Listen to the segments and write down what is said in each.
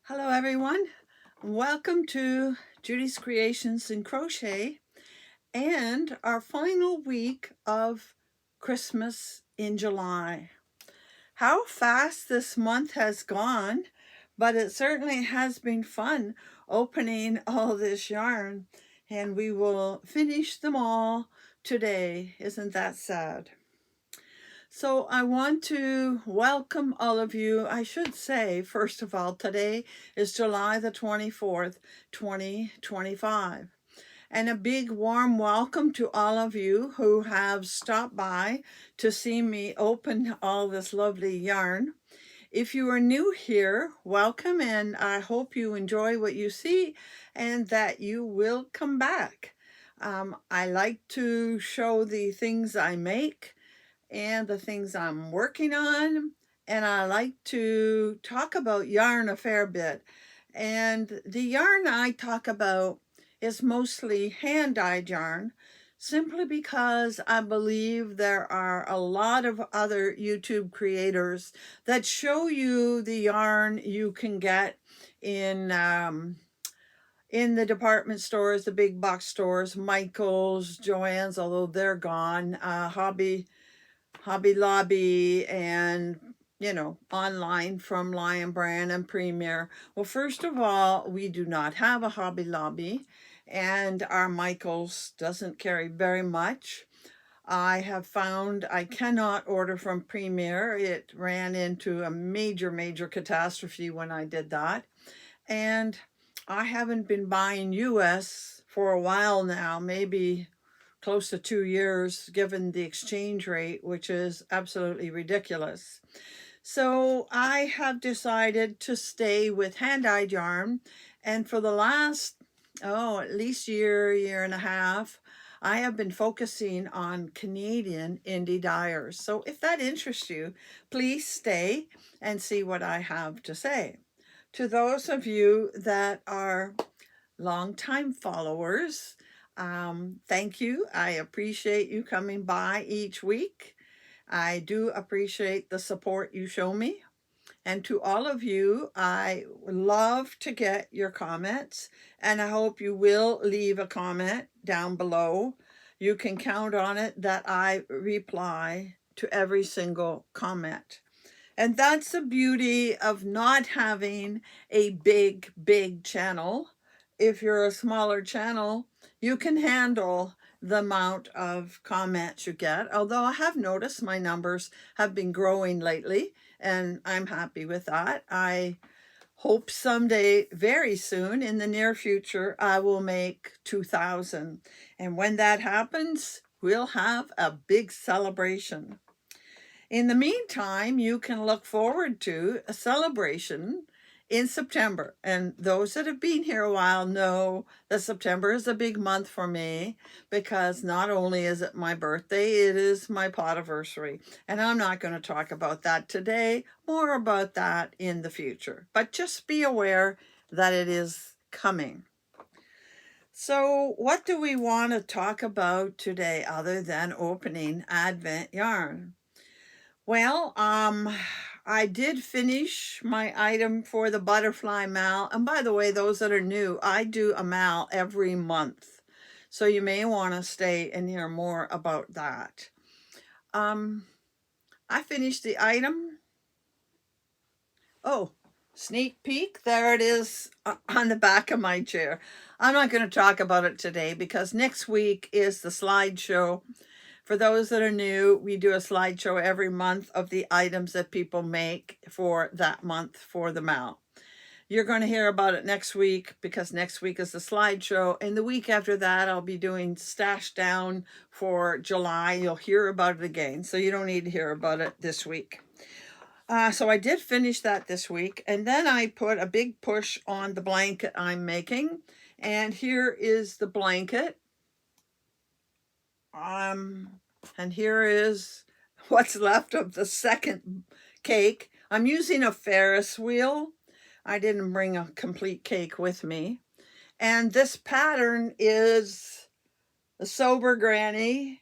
Hello everyone, welcome to Judy's Creations in Crochet and our final week of Christmas in July. How fast this month has gone, but it certainly has been fun opening all this yarn, and we will finish them all today. Isn't that sad? So I want to welcome all of you. I should say, first of all, today is July the 24th, 2025. And a big warm welcome to all of you who have stopped by to see me open all this lovely yarn. If you are new here, welcome, and I hope you enjoy what you see and that you will come back. I like to show the things I make and the things I'm working on. And I like to talk about yarn a fair bit. And the yarn I talk about is mostly hand-dyed yarn, simply because I believe there are a lot of other YouTube creators that show you the yarn you can get in the department stores, the big box stores, Michael's, Joann's, although they're gone, Hobby Lobby, and online from Lion Brand and Premier. Well, first of all, we do not have a Hobby Lobby, and our Michaels doesn't carry very much. I have found I cannot order from Premier. It ran into a major catastrophe when I did that. And I haven't been buying US for a while now, maybe close to 2 years, given the exchange rate, which is absolutely ridiculous. So I have decided to stay with hand-dyed yarn. And for the last, at least year and a half, I have been focusing on Canadian indie dyers. So if that interests you, please stay and see what I have to say. To those of you that are longtime followers, thank you. I appreciate you coming by each week. I do appreciate the support you show me. And to all of you, I love to get your comments, and I hope you will leave a comment down below. You can count on it that I reply to every single comment. And that's the beauty of not having a big channel. If you're a smaller channel, you can handle the amount of comments you get. Although I have noticed my numbers have been growing lately, and I'm happy with that. I hope someday, very soon, in the near future, I will make 2,000. And when that happens, we'll have a big celebration. In the meantime, you can look forward to a celebration in September. And those that have been here a while know that September is a big month for me, because not only is it my birthday, it is my podiversary. And I'm not going to talk about that today, more about that in the future. But just be aware that it is coming. So what do we want to talk about today other than opening Advent yarn? Well, I did finish my item for the butterfly mal. And by the way, those that are new, I do a mal every month. So you may want to stay and hear more about that. I finished the item. Oh, sneak peek. There it is on the back of my chair. I'm not going to talk about it today because next week is the slideshow. For those that are new, we do a slideshow every month of the items that people make for that month for the mal. You're going to hear about it next week because next week is the slideshow. And the week after that, I'll be doing Stash Down for July. You'll hear about it again. So you don't need to hear about it this week. So I did finish that this week. And then I put a big push on the blanket I'm making. And here is the blanket. And here is what's left of the second cake. I'm using a Ferris wheel. I didn't bring a complete cake with me. And this pattern is the Sober Granny,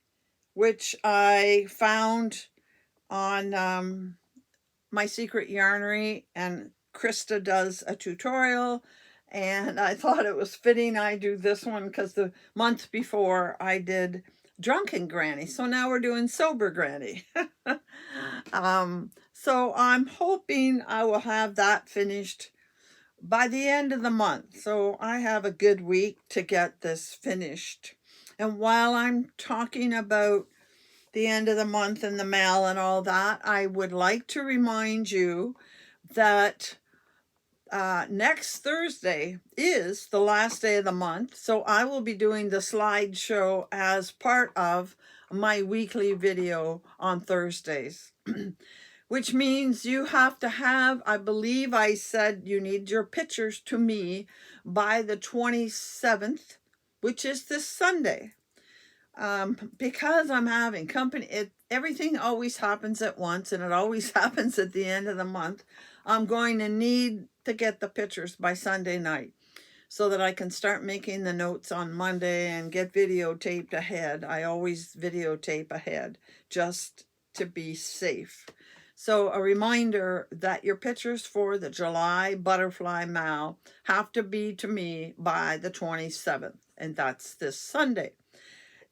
which I found on My Secret Yarnery, and Krista does a tutorial, and I thought it was fitting I do this one because the month before I did drunken granny. So now we're doing sober granny. So I'm hoping I will have that finished by the end of the month. So I have a good week to get this finished. And while I'm talking about the end of the month and the mail and all that, I would like to remind you that next Thursday is the last day of the month. So I will be doing the slideshow as part of my weekly video on Thursdays. Which means you have to have, I believe I said you need your pictures to me by the 27th, which is this Sunday. Because I'm having company, everything always happens at once and it always happens at the end of the month. I'm going to need to get the pictures by Sunday night so that I can start making the notes on Monday and get videotaped ahead. I always videotape ahead just to be safe. So a reminder that your pictures for the July butterfly mal have to be to me by the 27th, and that's this Sunday.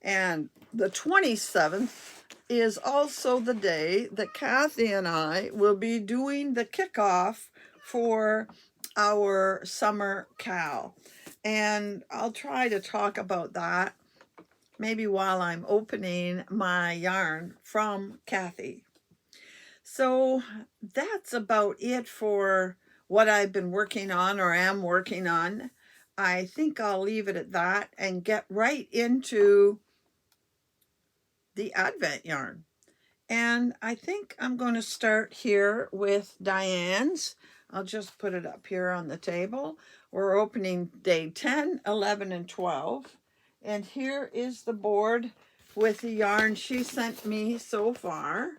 And the 27th is also the day that Cathy and I will be doing the kickoff for our summer cow. And I'll try to talk about that maybe while I'm opening my yarn from Cathy. So that's about it for what I've been working on or am working on. I think I'll leave it at that and get right into the Advent yarn. And I think I'm going to start here with Diane's. I'll just put it up here on the table. We're opening day 10, 11, and 12. And here is the board with the yarn she sent me so far.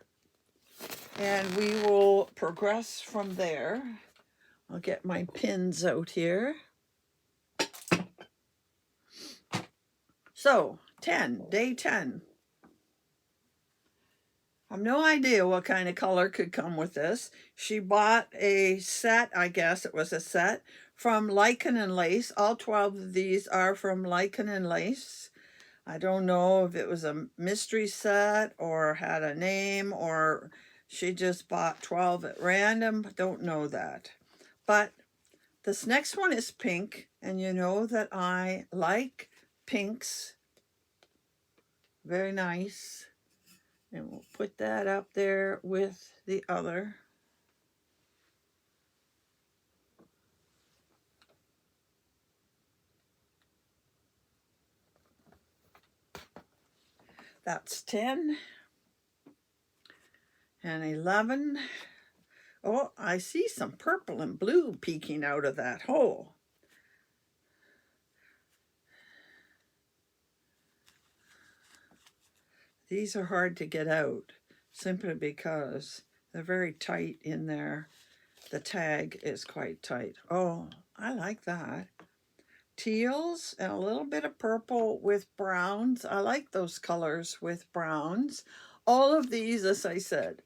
And we will progress from there. I'll get my pins out here. So, day 10. I have no idea what kind of color could come with this. She bought a set, I guess it was a set, from Lichen and Lace. All 12 of these are from Lichen and Lace. I don't know if it was a mystery set or had a name or she just bought 12 at random. Don't know that. But this next one is pink, and you know that I like pinks. Very nice. And we'll put that up there with the other. That's 10 and 11. Oh, I see some purple and blue peeking out of that hole. These are hard to get out simply because they're very tight in there. The tag is quite tight. Oh, I like that. Teals and a little bit of purple with browns. I like those colors with browns. All of these, as I said,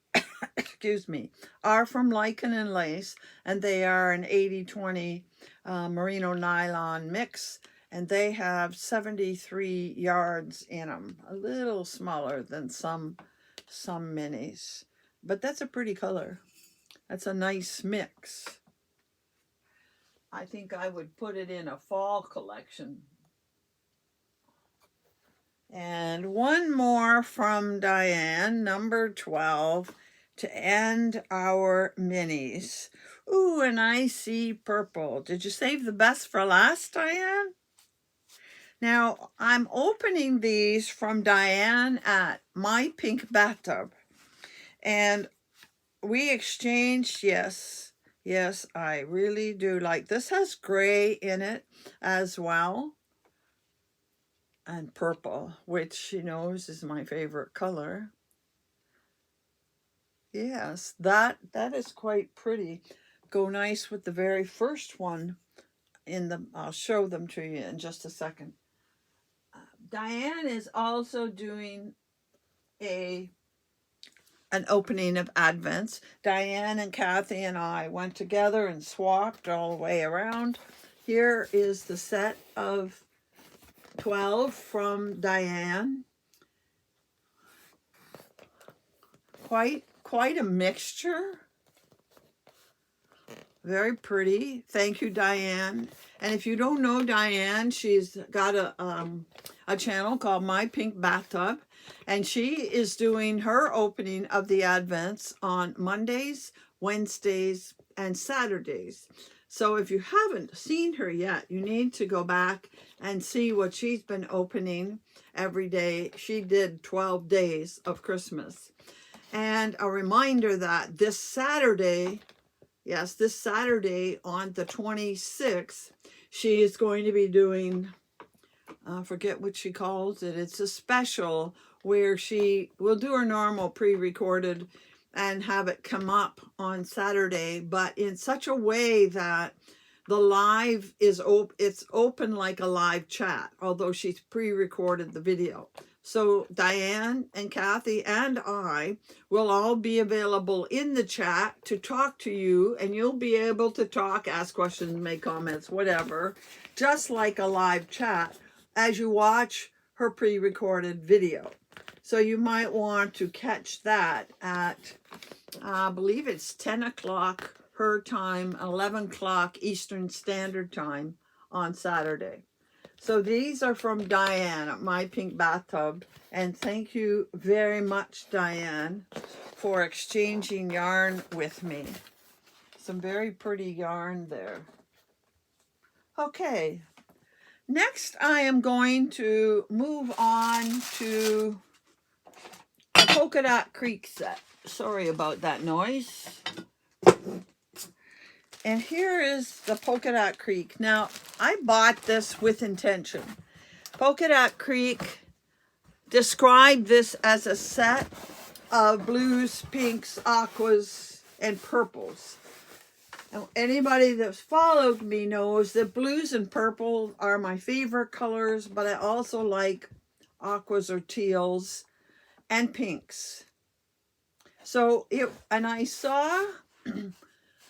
excuse me, are from Lichen and Lace, and they are an 80-20 merino nylon mix, and they have 73 yards in them, a little smaller than some minis, but that's a pretty color. That's a nice mix. I think I would put it in a fall collection. And one more from Diane, number 12, to end our minis. Ooh, and I see purple. Did you save the best for last, Diane? Now, I'm opening these from Diane at My Pink Bathtub. And we exchanged, yes, I really do like this. Has gray in it as well. And purple, which she knows is my favorite color. Yes, that is quite pretty. Go nice with the very first one in the, I'll show them to you in just a second. Diane is also doing a an opening of Advents. Diane and Cathy and I went together and swapped all the way around. Here is the set of 12 from Diane. Quite a mixture. Very pretty. Thank you, Diane. And if you don't know Diane, she's got a channel called My Pink Bathtub, and she is doing her opening of the Advents on Mondays, Wednesdays, and Saturdays. So if you haven't seen her yet, you need to go back and see what she's been opening every day. She did 12 days of Christmas. And a reminder that this Saturday, yes, this Saturday on the 26th, she is going to be doing, I forget what she calls it. It's a special where she will do her normal pre-recorded and have it come up on Saturday, but in such a way that the live is it's open like a live chat, although she's pre-recorded the video. So Diane and Cathy and I will all be available in the chat to talk to you, and you'll be able to talk, ask questions, make comments, whatever, just like a live chat as you watch her pre-recorded video. So you might want to catch that at, I believe it's 10 o'clock her time, 11 o'clock Eastern Standard Time on Saturday. So these are from Diane at My Pink Bathtub. And thank you very much, Diane, for exchanging yarn with me. Some very pretty yarn there. Okay. Next, I am going to move on to the Polka Dot Creek set. Sorry about that noise. And here is the Polka Dot Creek. Now, I bought this with intention. Polka Dot Creek described this as a set of blues, pinks, aquas, and purples. Now, anybody that's followed me knows that blues and purple are my favorite colors, but I also like aquas or teals and pinks. So, and I saw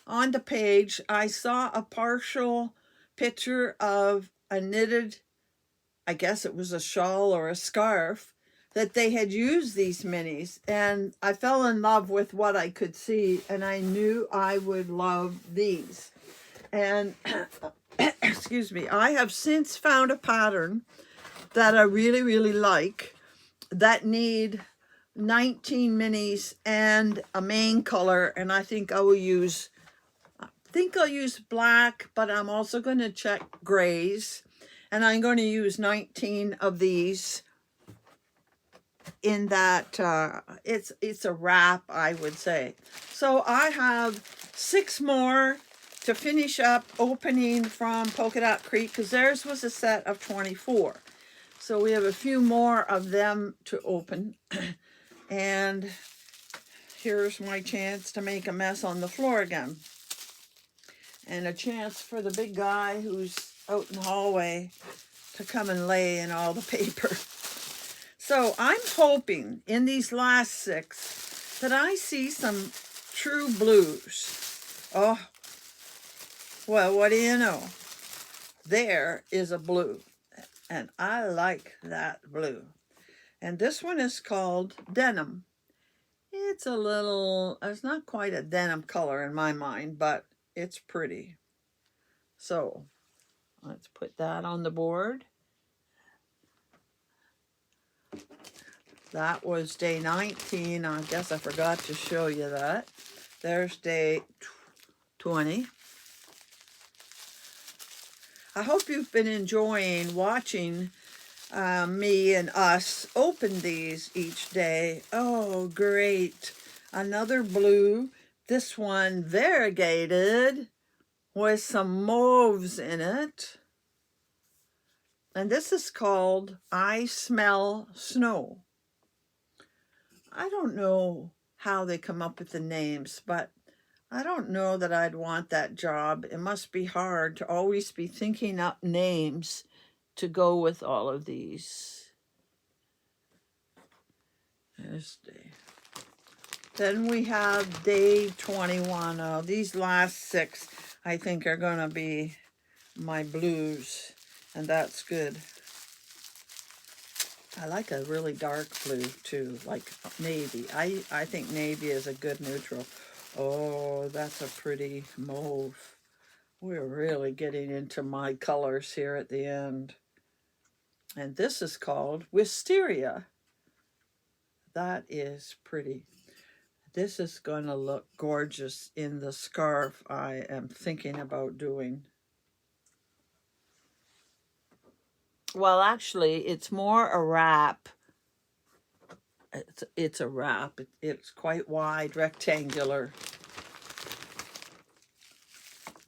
on the page, I saw a partial picture of a knitted, I guess it was a shawl or a scarf, that they had used these minis, and I fell in love with what I could see, and I knew I would love these. And excuse me, I have since found a pattern that I really, really like that need 19 minis and a main color, and I think I'll use black, but I'm also going to check grays, and I'm going to use 19 of these in that it's a wrap, I would say. So I have 6 more to finish up opening from Polka Dot Creek, because theirs was a set of 24. So we have a few more of them to open. And here's my chance to make a mess on the floor again. And a chance for the big guy who's out in the hallway to come and lay in all the paper. So I'm hoping in these last 6 that I see some true blues. Oh, well, what do you know? There is a blue, and I like that blue. And this one is called Denim. It's not quite a denim color in my mind, but it's pretty. So let's put that on the board. That was day 19. I guess I forgot to show you that. There's day 20. I hope you've been enjoying watching me and us open these each day. Oh, great. Another blue. This one variegated with some mauves in it. And this is called I Smell Snow. I don't know how they come up with the names, but I don't know that I'd want that job. It must be hard to always be thinking up names to go with all of these. There's the Then we have day 21. Oh, these last 6, I think, are going to be my blues, and that's good. I like a really dark blue too, like navy. I think navy is a good neutral. Oh, that's a pretty mauve. We're really getting into my colors here at the end. And this is called Wisteria. That is pretty. This is going to look gorgeous in the scarf I am thinking about doing. Well, actually, it's more a wrap. It's a wrap. It's quite wide, rectangular.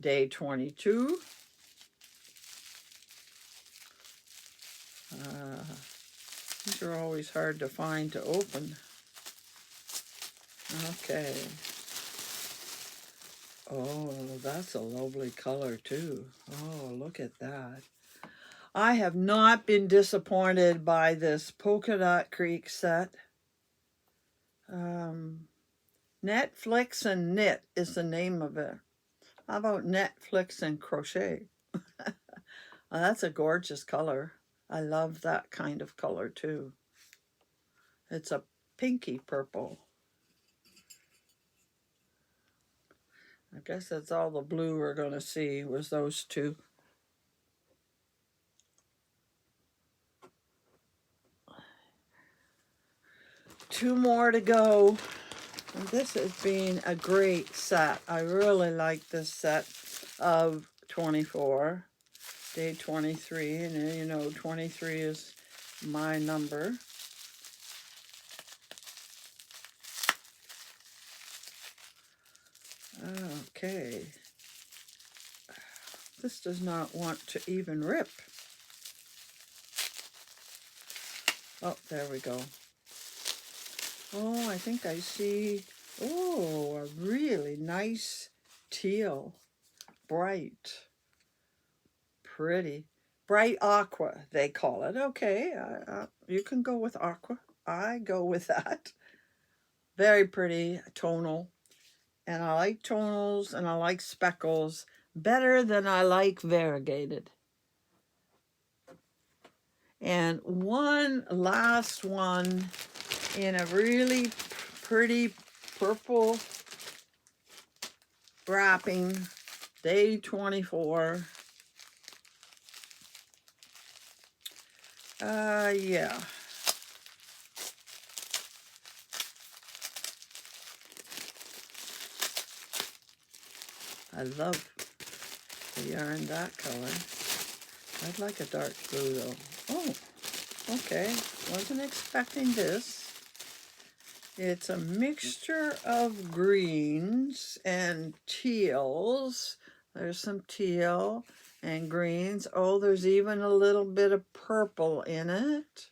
Day 22. These are always hard to find to open. Okay. Oh, that's a lovely color too. Oh, look at that. I have not been disappointed by this Polka Dot Creek set. Netflix and Knit is the name of it. How about Netflix and Crochet? Oh, that's a gorgeous color. I love that kind of color too. It's a pinky purple. I guess that's all the blue we're going to see was those two. Two more to go. And this has been a great set. I really like this set of 24. Day 23, and you know 23 is my number. Okay. This does not want to even rip. Oh, there we go. Oh, I think I see, oh, a really nice teal. Bright. Pretty. Bright aqua, they call it. Okay, you can go with aqua. I go with that. Very pretty, tonal. And I like tonals and I like speckles better than I like variegated. And one last one in a really pretty purple wrapping, day 24. Yeah. I love the yarn that color. I'd like a dark blue though. Oh, okay. Wasn't expecting this. It's a mixture of greens and teals. There's some teal and greens. Oh, there's even a little bit of purple in it.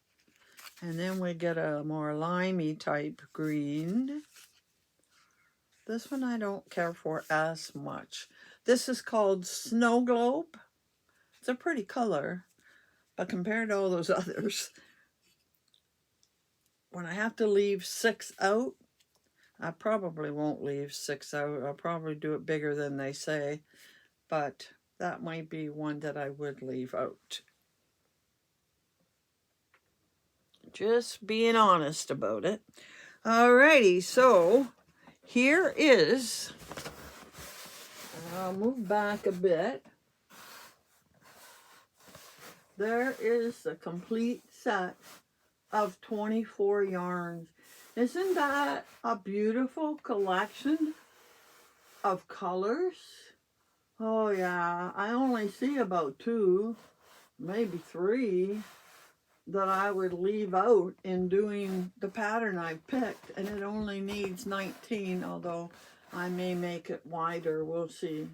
And then we get a more limey type green. This one I don't care for as much. This is called Snow Globe. It's a pretty color, but compared to all those others, when I have to leave 6 out, I probably won't leave 6 out. I'll probably do it bigger than they say, but that might be one that I would leave out. Just being honest about it. Alrighty, so here is, I'll move back a bit. There is the complete set of 24 yarns. Isn't that a beautiful collection of colors? Oh yeah, I only see about 2, maybe 3 that I would leave out in doing the pattern I picked, and it only needs 19, although I may make it wider, we'll see.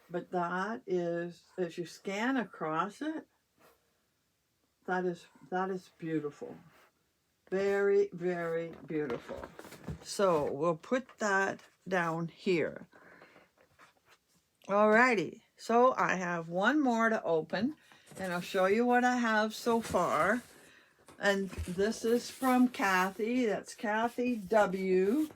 But that is, as you scan across it, that is beautiful. Very, very beautiful. So we'll put that down here. Alrighty, so I have one more to open, and I'll show you what I have so far. And this is from Cathy. That's Cathy W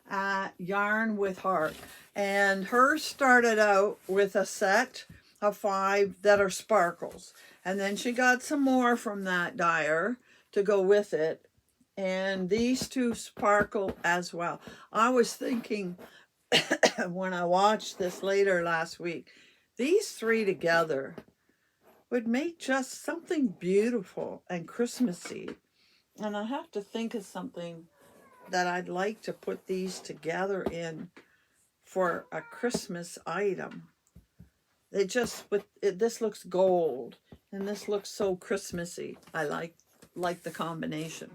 at Yarn with Heart. And hers started out with a set of 5 that are sparkles. And then she got some more from that dyer to go with it. And these 2 sparkle as well. I was thinking when I watched this later last week, these 3 together would make just something beautiful and Christmassy. And I have to think of something that I'd like to put these together in for a Christmas item. They just, this looks gold and this looks so Christmassy. I like the combination.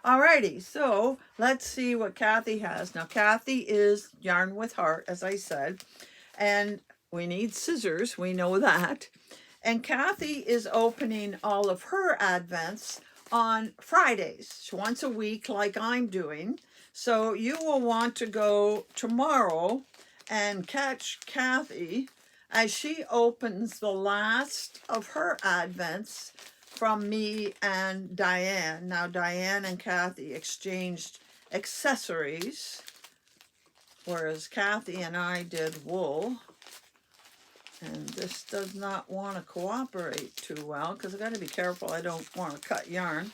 Alrighty, so let's see what Cathy has. Now Cathy is Yarn with Heart, as I said, and we need scissors, we know that. And Cathy is opening all of her advents on Fridays, once a week like I'm doing. So you will want to go tomorrow and catch Cathy as she opens the last of her advents from me and Diane. Now Diane and Cathy exchanged accessories, whereas Cathy and I did wool. And this does not want to cooperate too well because I've got to be careful. I don't want to cut yarn.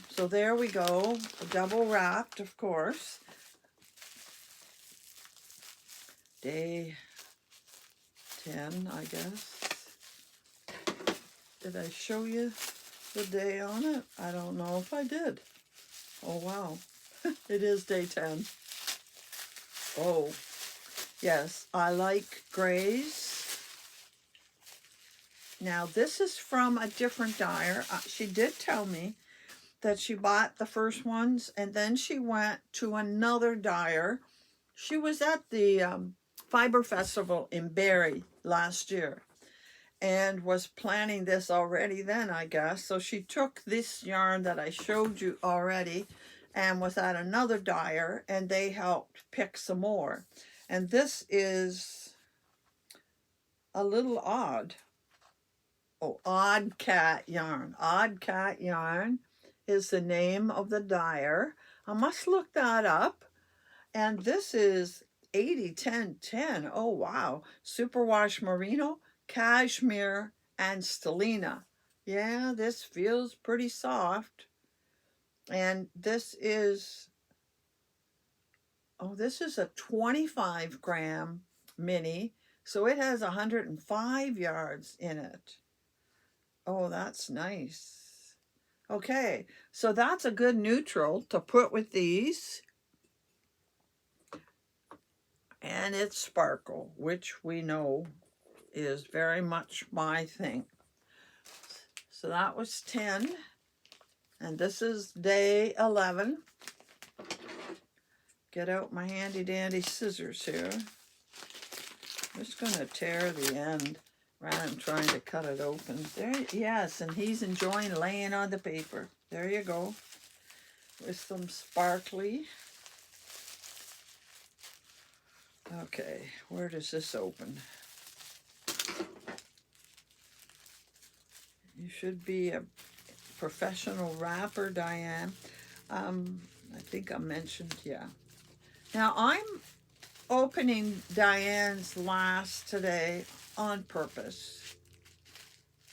So there we go, double wrapped, of course. Day 10, I guess. Did I show you the day on it? I don't know if I did. Oh, wow. It is day 10. Oh, yes, I like grays. Now, this is from a different dyer. She did tell me that she bought the first ones and then she went to another dyer. She was at the Fiber Festival in Barrie last year and was planning this already then, I guess. So she took this yarn that I showed you already and was at another dyer and they helped pick some more. And this is a little odd. Oh, Odd Cat Yarn. Odd Cat Yarn is the name of the dyer. I must look that up. And this is 80-10-10. Oh, wow. Superwash Merino, Cashmere, and Stellina. Yeah, this feels pretty soft. And this is, oh, this is a 25 gram mini. So it has 105 yards in it. Oh, that's nice. Okay, so that's a good neutral to put with these. And it's sparkle, which we know is very much my thing. So that was 10. And this is day 11. Get out my handy dandy scissors here. I'm just going to tear the end rather than trying to cut it open. There, yes, and he's enjoying laying on the paper. There you go. With some sparkly. Okay, where does this open? You should be a professional wrapper, Diane. I think I mentioned, yeah. Now I'm opening Diane's last today on purpose,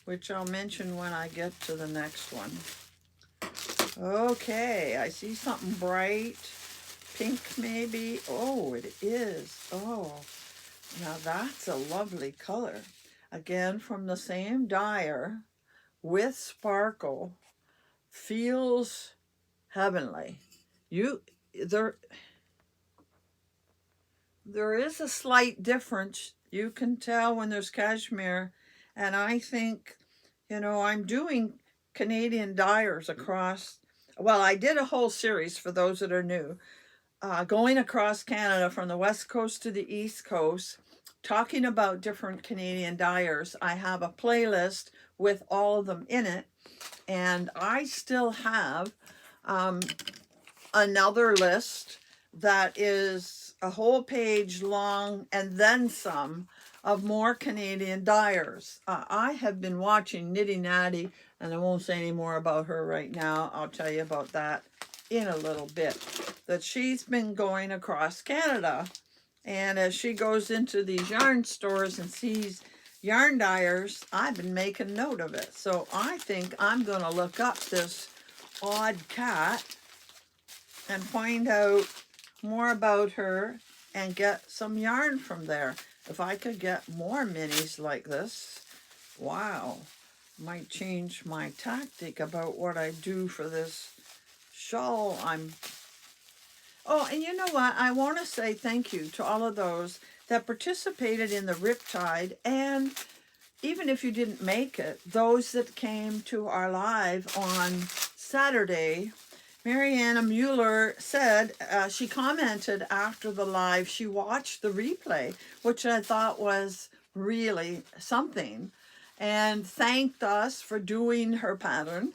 which I'll mention when I get to the next one. Okay, I see something bright, pink maybe. Oh, it is. Oh, now that's a lovely color. Again, from the same dyer with sparkle. Feels heavenly. There is a slight difference. You can tell when there's cashmere, and I think, I'm doing Canadian dyers across. Well, I did a whole series for those that are new, going across Canada from the west coast to the east coast, talking about different Canadian dyers. I have a playlist with all of them in it, and I still have another list that is a whole page long and then some of more Canadian dyers. I have been watching Nitty Natty, and I won't say any more about her right now. I'll tell you about that in a little bit. That she's been going across Canada, and as she goes into these yarn stores and sees yarn dyers, I've been making note of it. So I think I'm going to look up this odd cat and find out more about her and get some yarn from there. If I could get more minis like this, wow, might change my tactic about what I do for this shawl. Oh, and you know what? I want to say thank you to all of those that participated in the Riptide, and even if you didn't make it, those that came to our live on Saturday. Mariana Mueller said, she commented after the live, she watched the replay, which I thought was really something, and thanked us for doing her pattern.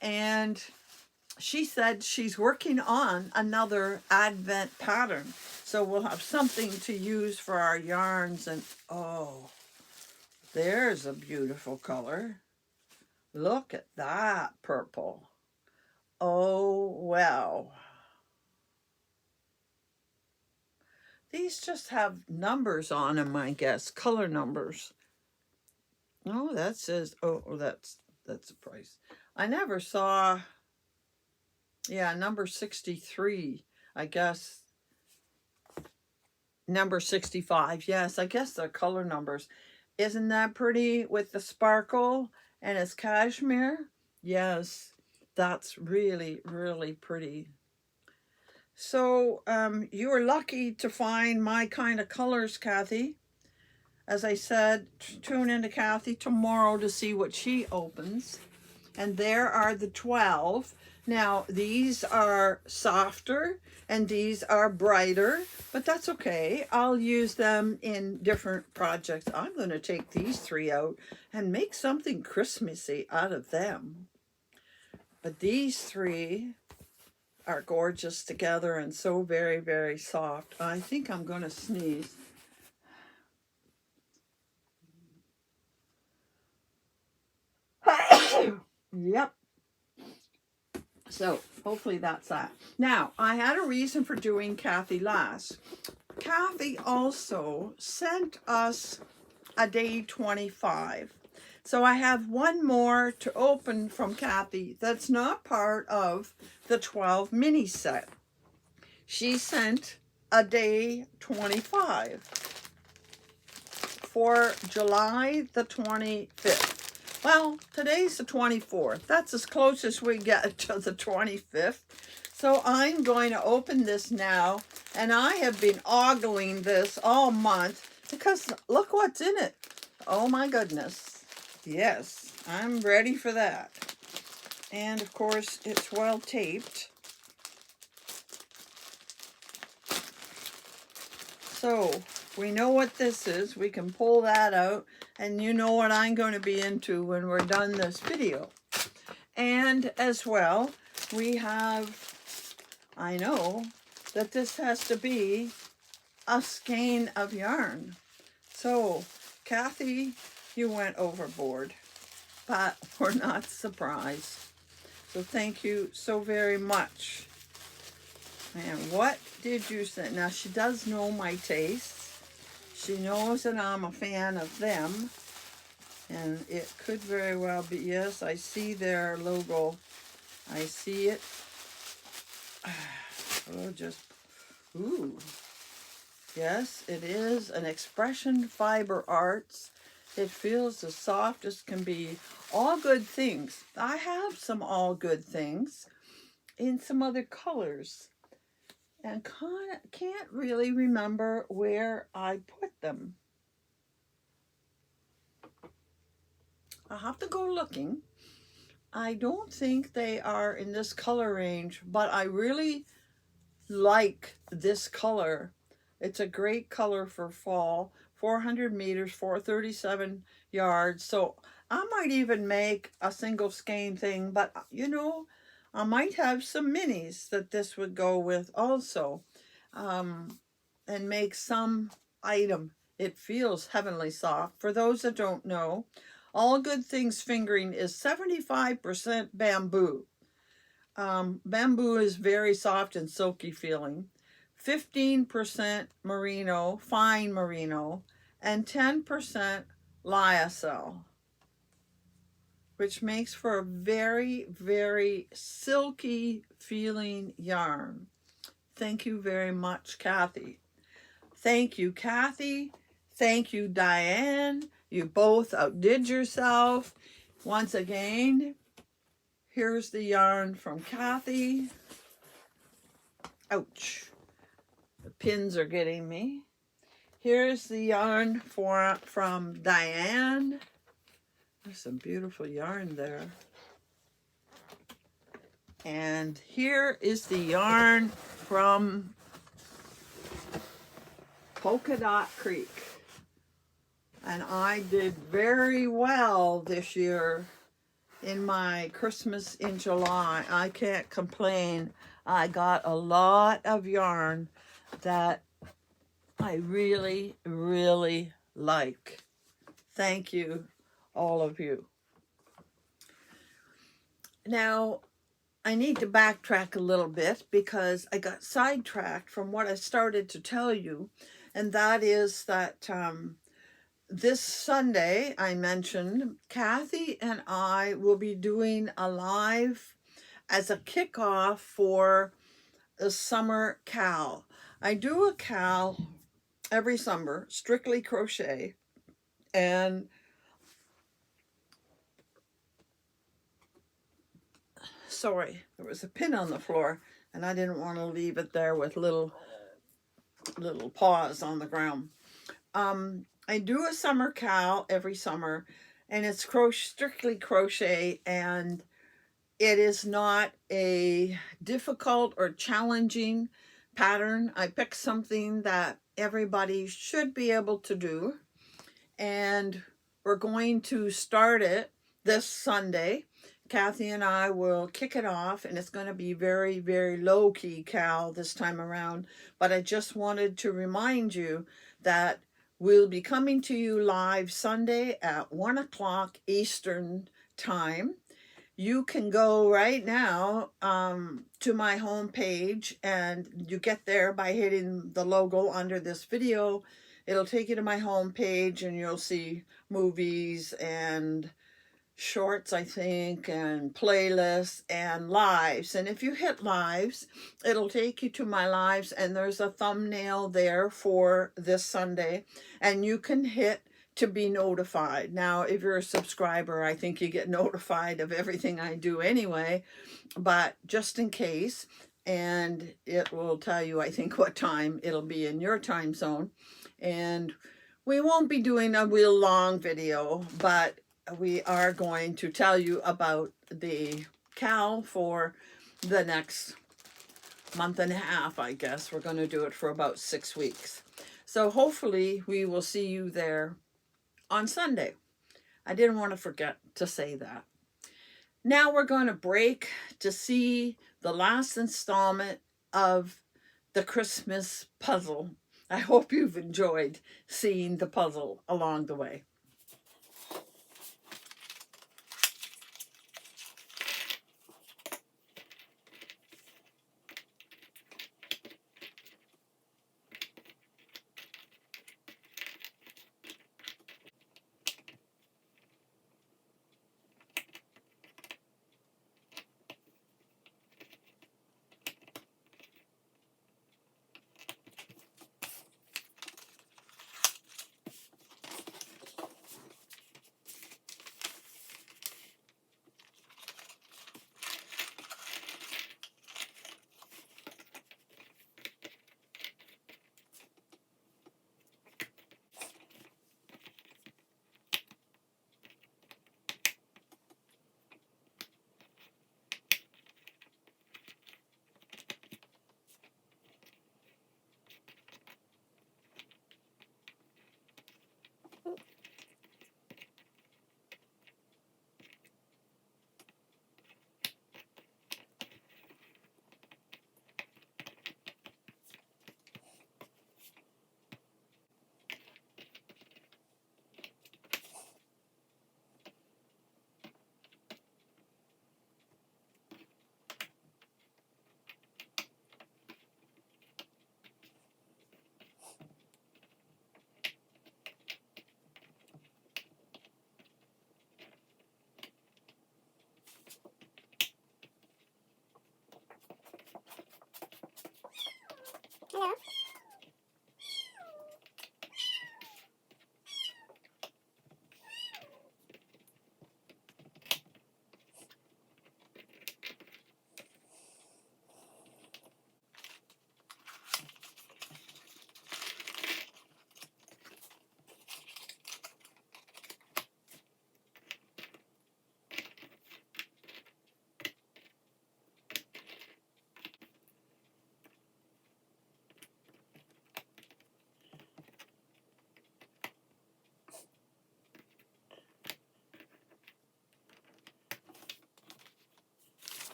And she said she's working on another Advent pattern. So we'll have something to use for our yarns. And oh, there's a beautiful color. Look at that purple. Oh, wow. These just have numbers on them, I guess, color numbers. Oh, that says, oh, that's the price. I never saw, yeah, number 63, I guess. Number 65, yes, I guess they're color numbers. Isn't that pretty with the sparkle and it's cashmere? Yes. That's really, really pretty. So you were lucky to find my kind of colors, Cathy. As I said, tune into Cathy tomorrow to see what she opens. And there are the 12. Now, these are softer and these are brighter, but that's okay. I'll use them in different projects. I'm going to take these 3 out and make something Christmassy out of them. But these 3 are gorgeous together and so very, very soft. I think I'm going to sneeze. Yep. So hopefully that's that. Now, I had a reason for doing Cathy last. Cathy also sent us a day 25. So I have one more to open from Cathy that's not part of the 12 mini set. She sent a day 25 for July the 25th. Well, today's the 24th. That's as close as we get to the 25th. So I'm going to open this now, and I have been ogling this all month because look what's in it. Oh my goodness. Yes, I'm ready for that. And of course, it's well taped. So we know what this is. We can pull that out, and you know what I'm going to be into when we're done this video. And as well, we have, I know that this has to be a skein of yarn. So Cathy, you went overboard, but we're not surprised. So thank you so very much. And what did you say? Now, she does know my tastes. She knows that I'm a fan of them. And it could very well be, yes, I see their logo. I see it. Oh, just, ooh. Yes, it is an Expression Fiber Arts. It feels as soft as can be. All good things. I have some all good things in some other colors. And can't really remember where I put them. I'll have to go looking. I don't think they are in this color range, but I really like this color. It's a great color for fall. 400 meters, 437 yards. So I might even make a single skein thing, but you know, I might have some minis that this would go with also, and make some item It feels heavenly soft. For those that don't know, All Good Things Fingering is 75% bamboo. Bamboo is very soft and silky feeling. 15% merino, fine merino, and 10% lyocell, which makes for a very, very silky feeling yarn. Thank you very much, Cathy. Thank you, Cathy. Thank you, Diane. You both outdid yourself. Once again, here's the yarn from Cathy. Ouch. The pins are getting me. Here's the yarn from Diane. There's some beautiful yarn there. And here is the yarn from Polka Dot Creek. And I did very well this year in my Christmas in July. I can't complain. I got a lot of yarn that I really, really like. Thank you, all of you. Now, I need to backtrack a little bit because I got sidetracked from what I started to tell you, and that is that this Sunday, I mentioned, Cathy and I will be doing a live as a kickoff for the summer cowl. I do a cowl every summer, strictly crochet, and sorry, there was a pin on the floor and I didn't want to leave it there with little paws on the ground. I do a summer cowl every summer, and it's strictly crochet, and it is not a difficult or challenging pattern. I picked something that everybody should be able to do, and we're going to start it this Sunday. Cathy and I will kick it off, and it's going to be very, very low-key cowl this time around. But I just wanted to remind you that we'll be coming to you live Sunday at 1 o'clock Eastern time. You can go right now to my homepage, and you get there by hitting the logo under this video. It'll take you to my homepage, and you'll see movies and shorts, I think, and playlists and lives. And if you hit lives, it'll take you to my lives, and there's a thumbnail there for this Sunday, and you can hit to be notified. Now, if you're a subscriber, I think you get notified of everything I do anyway, but just in case, and it will tell you, I think, what time it'll be in your time zone. And we won't be doing a real long video, but we are going to tell you about the cowl for the next month and a half, I guess. We're going to do it for about 6 weeks. So hopefully we will see you there on Sunday. I didn't want to forget to say that. Now we're going to break to see the last installment of the Christmas puzzle. I hope you've enjoyed seeing the puzzle along the way.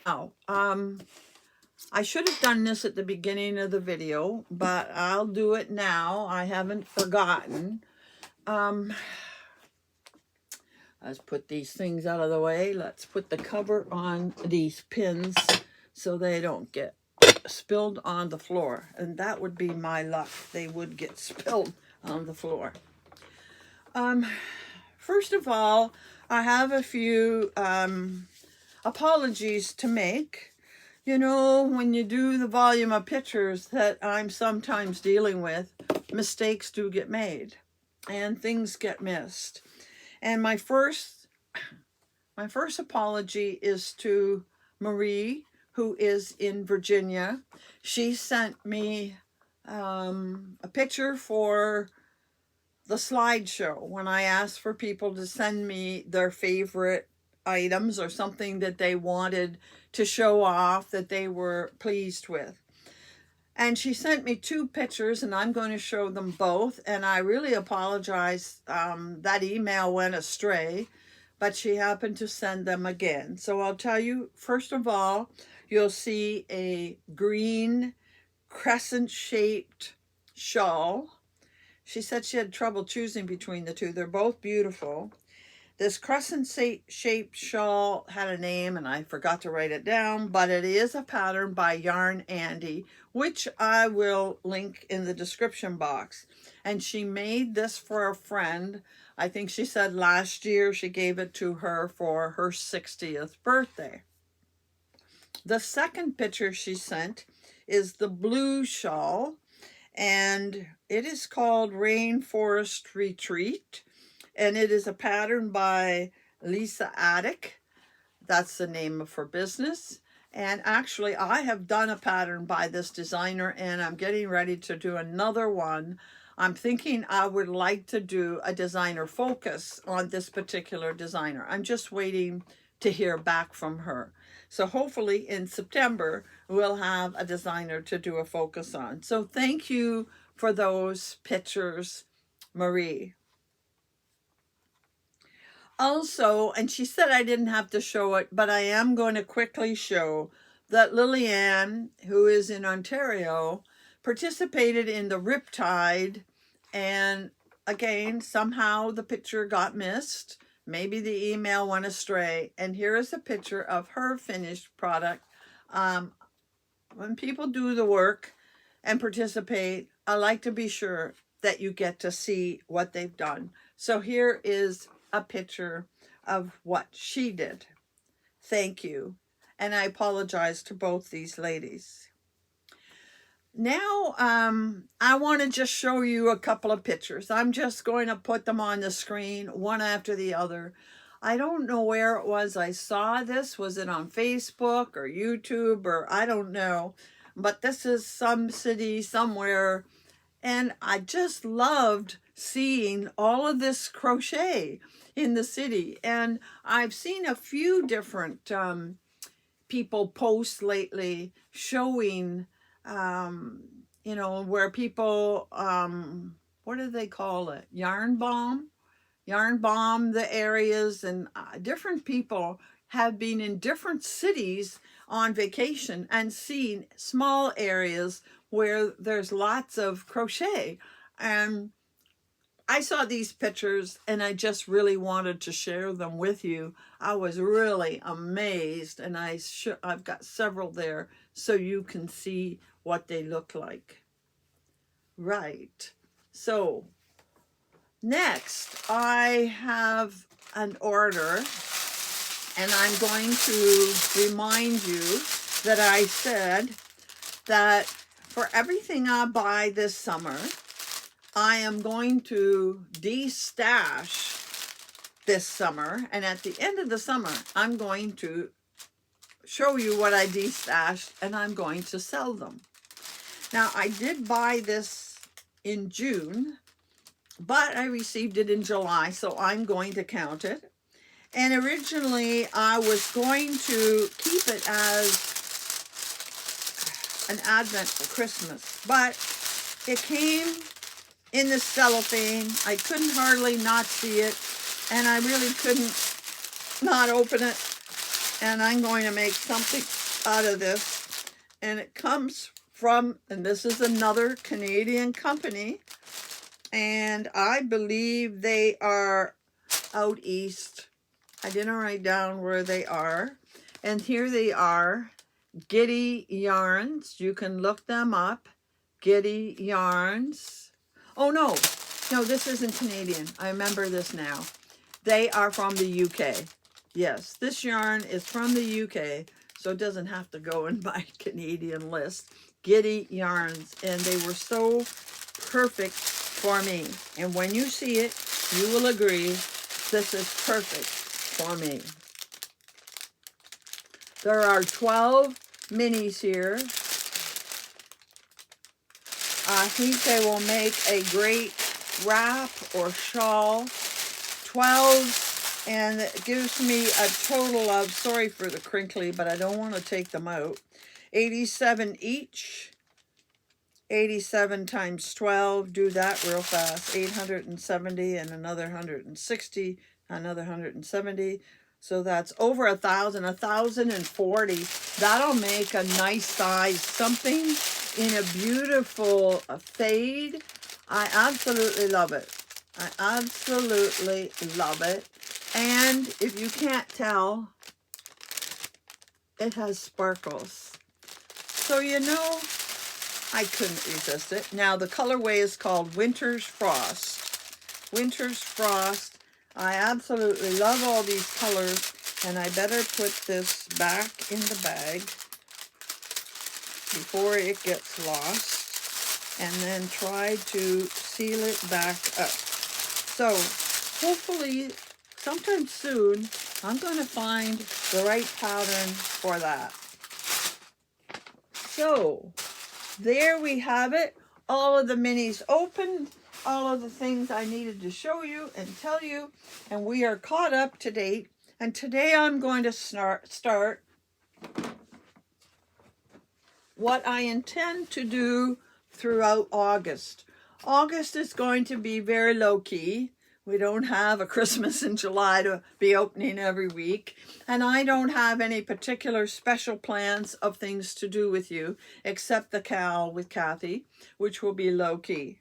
Now, I should have done this at the beginning of the video, but I'll do it now. I haven't forgotten. Let's put these things out of the way. Let's put the cover on these pins so they don't get spilled on the floor. And that would be my luck. They would get spilled on the floor. First of all, I have a few apologies to make. You know, when you do the volume of pictures that I'm sometimes dealing with, mistakes do get made and things get missed. And my first apology is to Marie, who is in Virginia. She sent me a picture for the slideshow when I asked for people to send me their favorite items or something that they wanted to show off that they were pleased with. And she sent me 2 pictures, and I'm going to show them both. And I really apologize. That email went astray, but she happened to send them again. So I'll tell you, first of all, you'll see a green crescent-shaped shawl. She said she had trouble choosing between the 2. They're both beautiful. This crescent-shaped shawl had a name, and I forgot to write it down, but it is a pattern by Yarn Andy, which I will link in the description box. And she made this for a friend. I think she said last year she gave it to her for her 60th birthday. The second picture she sent is the blue shawl, and it is called Rainforest Retreat. And it is a pattern by Lisa Attic. That's the name of her business. And actually, I have done a pattern by this designer, and I'm getting ready to do another one. I'm thinking I would like to do a designer focus on this particular designer. I'm just waiting to hear back from her. So hopefully in September, we'll have a designer to do a focus on. So thank you for those pictures, Marie. Also, and she said I didn't have to show it, but I am going to quickly show that Lillian, who is in Ontario, participated in the Riptide, and again, somehow the picture got missed. Maybe the email went astray. And here is a picture of her finished product. When people do the work and participate, I like to be sure that you get to see what they've done. So here is a picture of what she did. Thank you. And I apologize to both these ladies. Now, I want to just show you a couple of pictures. I'm just going to put them on the screen, one after the other. I don't know where it was I saw this. Was it on Facebook or YouTube or I don't know. But this is some city somewhere. And I just loved seeing all of this crochet in the city. And I've seen a few different people post lately showing, you know, where people, what do they call it? Yarn bomb the areas, and different people have been in different cities on vacation and seen small areas where there's lots of crochet. And I saw these pictures and I just really wanted to share them with you. I was really amazed, and I've got several there so you can see what they look like. Right. So next I have an order, and I'm going to remind you that I said that for everything I buy this summer, I am going to de-stash this summer, and at the end of the summer, I'm going to show you what I de-stashed, and I'm going to sell them. Now, I did buy this in June, but I received it in July, so I'm going to count it. And originally, I was going to keep it as an advent for Christmas, but it came in the cellophane. I couldn't hardly not see it, and I really couldn't not open it. and I'm going to make something out of this. And it comes from, and this is another Canadian company, and I believe they are out east. I didn't write down where they are. And here they are, Giddy Yarns. You can look them up, Giddy Yarns. Oh no, this isn't Canadian. I remember this now. They are from the UK. Yes, this yarn is from the UK, so it doesn't have to go in my Canadian list. Giddy Yarns, and they were so perfect for me. And when you see it, you will agree this is perfect for me. There are 12 minis here. I think they will make a great wrap or shawl. 12, and it gives me a total of, sorry for the crinkly, but I don't want to take them out, 87 each. 87 times 12, do that real fast, 870, and another 160, another 170. So that's over 1,000, 1,040. That'll make a nice size something in a beautiful fade. I absolutely love it. I absolutely love it. And if you can't tell, it has sparkles. So I couldn't resist it. Now the colorway is called Winter's Frost. Winter's Frost. I absolutely love all these colors, and I better put this back in the bag before it gets lost, and then try to seal it back up. So hopefully sometime soon I'm going to find the right pattern for that. So there we have it. All of the minis opened. All of the things I needed to show you and tell you, and we are caught up to date. And today I'm going to start what I intend to do throughout August. August is going to be very low-key. We don't have a Christmas in July to be opening every week, and I don't have any particular special plans of things to do with you, except the cowl with Cathy, which will be low-key.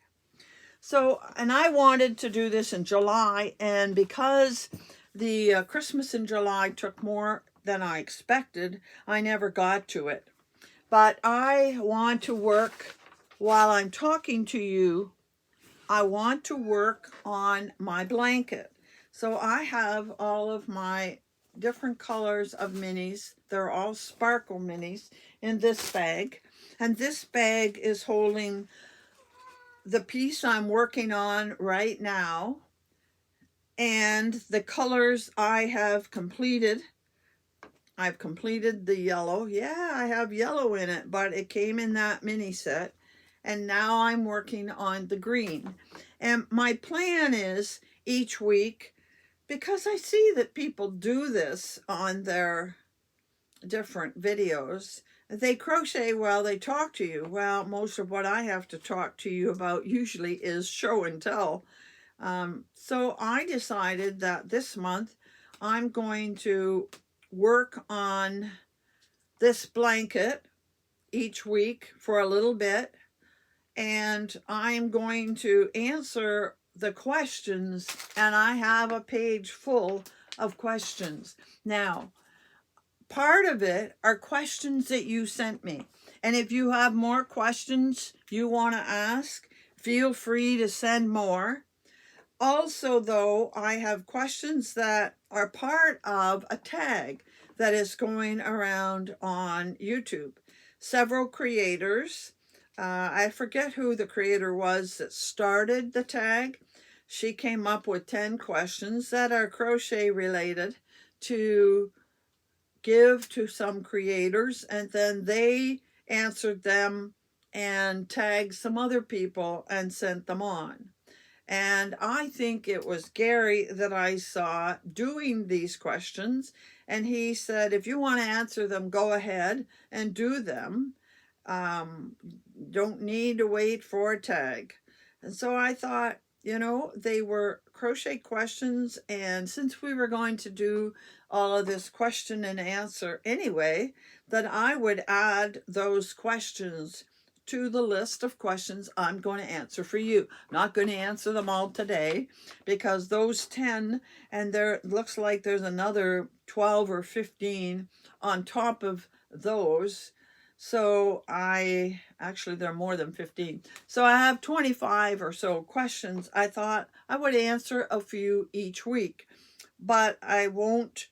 So, and I wanted to do this in July, and because the Christmas in July took more than I expected, I never got to it. But I want to work, while I'm talking to you, I want to work on my blanket. So I have all of my different colors of minis. They're all sparkle minis in this bag. And this bag is holding the piece I'm working on right now, and the colors I have completed. I've completed the yellow. Yeah, I have yellow in it, but it came in that mini set. And now I'm working on the green. And my plan is each week, because I see that people do this on their different videos, they crochet while they talk to you. Well, most of what I have to talk to you about usually is show and tell. So I decided that this month I'm going to work on this blanket each week for a little bit, and I'm going to answer the questions, and I have a page full of questions. Now, part of it are questions that you sent me. And if you have more questions you want to ask, feel free to send more. Also, though, I have questions that are part of a tag that is going around on YouTube. Several creators, I forget who the creator was that started the tag. She came up with 10 questions that are crochet related to give to some creators, and then they answered them and tagged some other people and sent them on. And I think it was Gary that I saw doing these questions, and he said, if you want to answer them, go ahead and do them. Don't need to wait for a tag. And so I thought, they were crochet questions, and since we were going to do all of this question and answer anyway, that I would add those questions to the list of questions I'm going to answer for you. Not going to answer them all today because those 10, and there looks like there's another 12 or 15 on top of those. So actually there are more than 15. So I have 25 or so questions. I thought I would answer a few each week, but I won't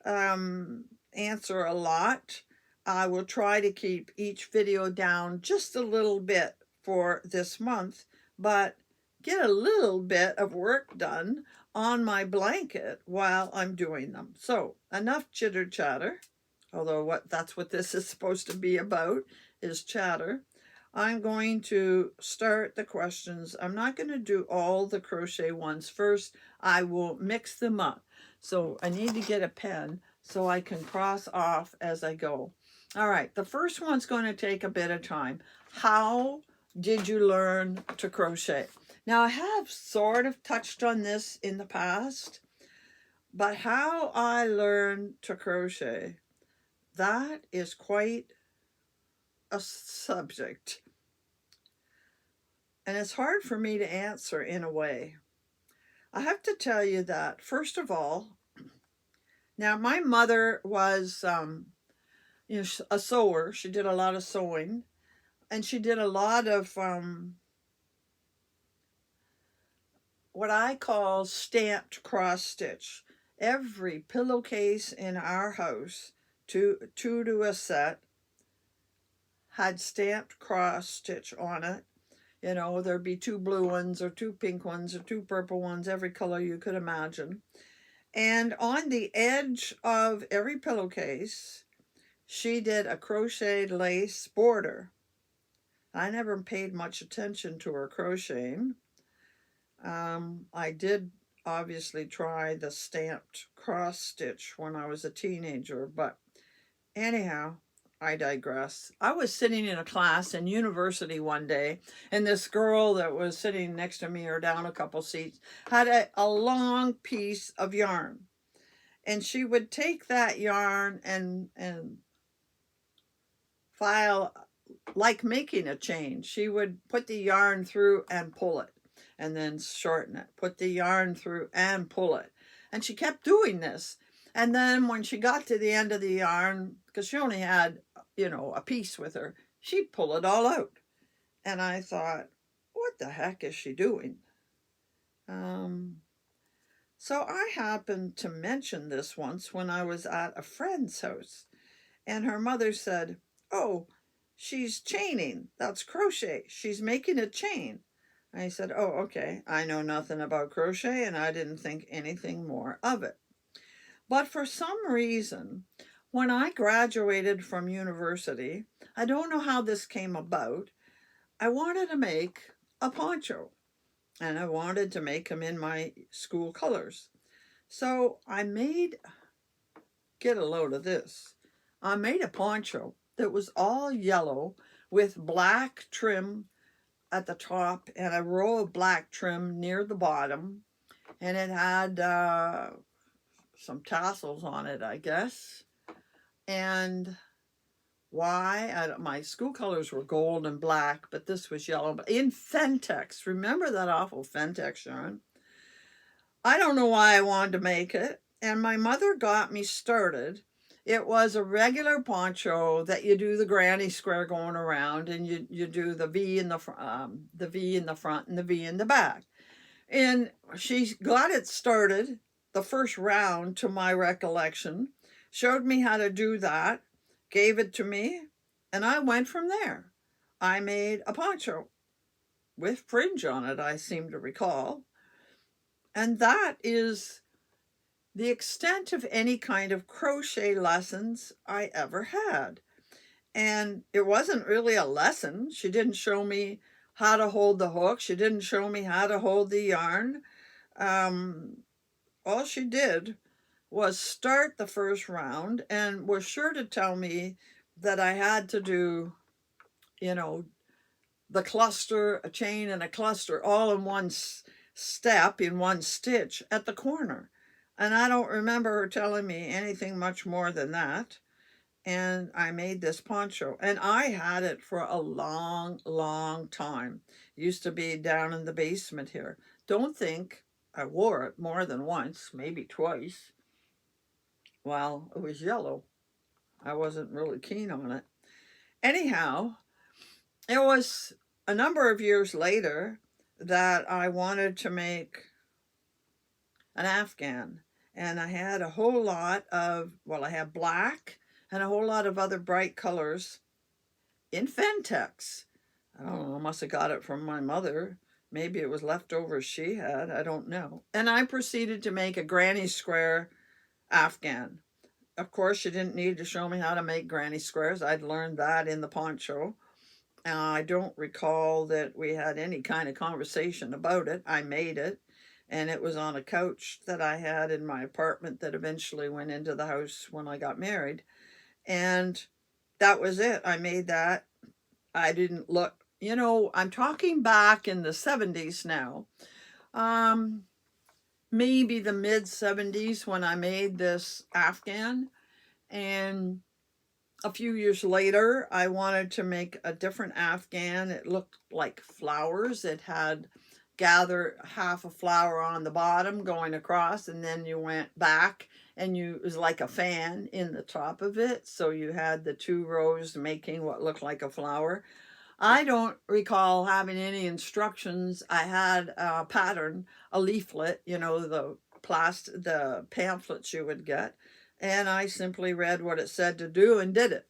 answer a lot. I will try to keep each video down just a little bit for this month, but get a little bit of work done on my blanket while I'm doing them. So enough chitter chatter, although that's what this is supposed to be about, is chatter. I'm going to start the questions. I'm not going to do all the crochet ones first. I will mix them up. So I need to get a pen so I can cross off as I go. All right, the first one's going to take a bit of time. How did you learn to crochet? Now, I have sort of touched on this in the past, but how I learned to crochet, that is quite a subject. And it's hard for me to answer in a way. I have to tell you that, first of all, now my mother was a sewer. She did a lot of sewing, and she did a lot of what I call stamped cross stitch. Every pillowcase in our house, two to a set, had stamped cross stitch on it. You know, there'd be 2 blue ones or 2 pink ones or 2 purple ones, every color you could imagine. And on the edge of every pillowcase, she did a crocheted lace border. I never paid much attention to her crocheting. I did obviously try the stamped cross stitch when I was a teenager, but anyhow, I digress. I was sitting in a class in university one day, and this girl that was sitting next to me or down a couple seats had a long piece of yarn. And she would take that yarn and file, like making a chain. She would put the yarn through and pull it, and then shorten it. Put the yarn through and pull it. And she kept doing this. And then when she got to the end of the yarn, because she only had, a piece with her, she'd pull it all out. And I thought, what the heck is she doing? So I happened to mention this once when I was at a friend's house. And her mother said, oh, she's chaining. That's crochet. She's making a chain. I said, oh, okay. I know nothing about crochet, and I didn't think anything more of it. But for some reason, when I graduated from university, I don't know how this came about, I wanted to make a poncho, and I wanted to make them in my school colors. So get a load of this, I made a poncho that was all yellow with black trim at the top and a row of black trim near the bottom, and it had some tassels on it, I guess. And my school colors were gold and black, but this was yellow, but in Fentex. Remember that awful Fentex yarn? I don't know why I wanted to make it, and my mother got me started. It was a regular poncho that you do the granny square going around, and you do the V in the V in the front and the V in the back. And she got it started the first round, to my recollection, showed me how to do that, gave it to me, and I went from there. I made a poncho with fringe on it, I seem to recall. And that is the extent of any kind of crochet lessons I ever had. And it wasn't really a lesson. She didn't show me how to hold the hook. She didn't show me how to hold the yarn. All she did was start the first round and was sure to tell me that I had to do, the cluster, a chain and a cluster, all in one step in one stitch at the corner. And I don't remember her telling me anything much more than that. And I made this poncho, and I had it for a long, long time. It used to be down in the basement here. Don't think I wore it more than once, maybe twice. Well, it was yellow. I wasn't really keen on it. Anyhow, it was a number of years later that I wanted to make an Afghan. And I had a whole lot of, well, I had black and a whole lot of other bright colors in Fentex. I don't know, I must have got it from my mother. Maybe it was leftovers she had, I don't know. And I proceeded to make a granny square Afghan. Of course, you didn't need to show me how to make granny squares. I'd learned that in the poncho. I don't recall that we had any kind of conversation about it. I made it, and it was on a couch that I had in my apartment that eventually went into the house when I got married. And that was it. I made that. I didn't look, I'm talking back in the 70s now. Maybe the mid 70s when I made this Afghan. And a few years later, I wanted to make a different Afghan. It looked like flowers. It had gathered half a flower on the bottom going across, and then you went back and it was like a fan in the top of it. So you had the two rows making what looked like a flower. I don't recall having any instructions. I had a pattern, a leaflet, the pamphlets you would get, and I simply read what it said to do and did it.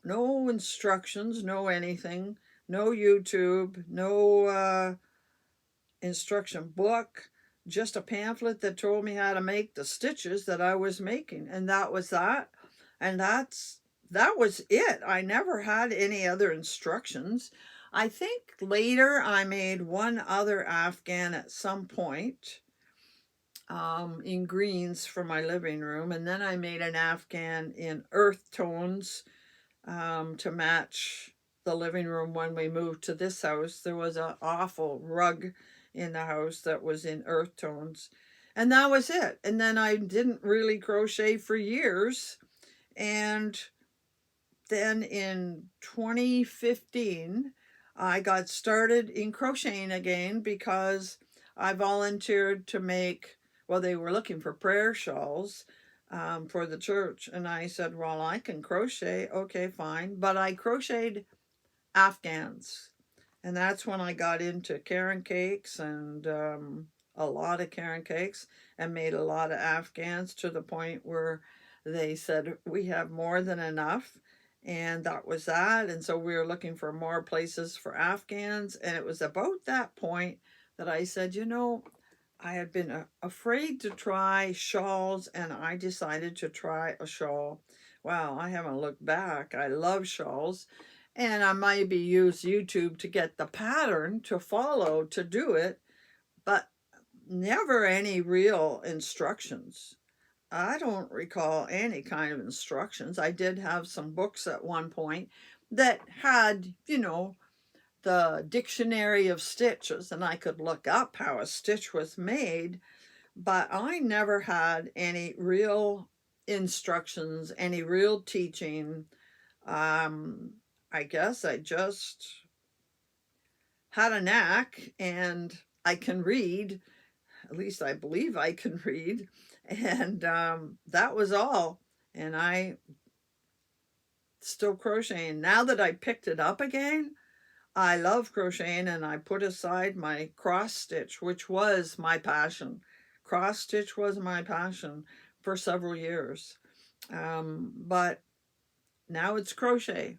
No instructions, no anything, no YouTube, no instruction book, just a pamphlet that told me how to make the stitches that I was making, and that was that. And that was it. I never had any other instructions. I think later I made one other Afghan at some point in greens for my living room. And then I made an Afghan in earth tones to match the living room when we moved to this house. There was an awful rug in the house that was in earth tones. And that was it. And then I didn't really crochet for years. And then in 2015, I got started in crocheting again because I volunteered to make, well, they were looking for prayer shawls for the church. And I said, well, I can crochet. Okay, fine. But I crocheted Afghans. And that's when I got into Karen cakes and a lot of Karen cakes and made a lot of Afghans to the point where they said, we have more than enough. And that was that. And so we were looking for more places for Afghans. And it was about that point that I said, I had been afraid to try shawls, and I decided to try a shawl. Wow, I haven't looked back. I love shawls. And I maybe use YouTube to get the pattern to follow to do it, but never any real instructions. I don't recall any kind of instructions. I did have some books at one point that had, the dictionary of stitches, and I could look up how a stitch was made, but I never had any real instructions, any real teaching. I guess I just had a knack, and I can read. At least I believe I can read. And that was all. And I still crocheting. Now that I picked it up again, I love crocheting, and I put aside my cross stitch, which was my passion. Cross stitch was my passion for several years. But now it's crochet.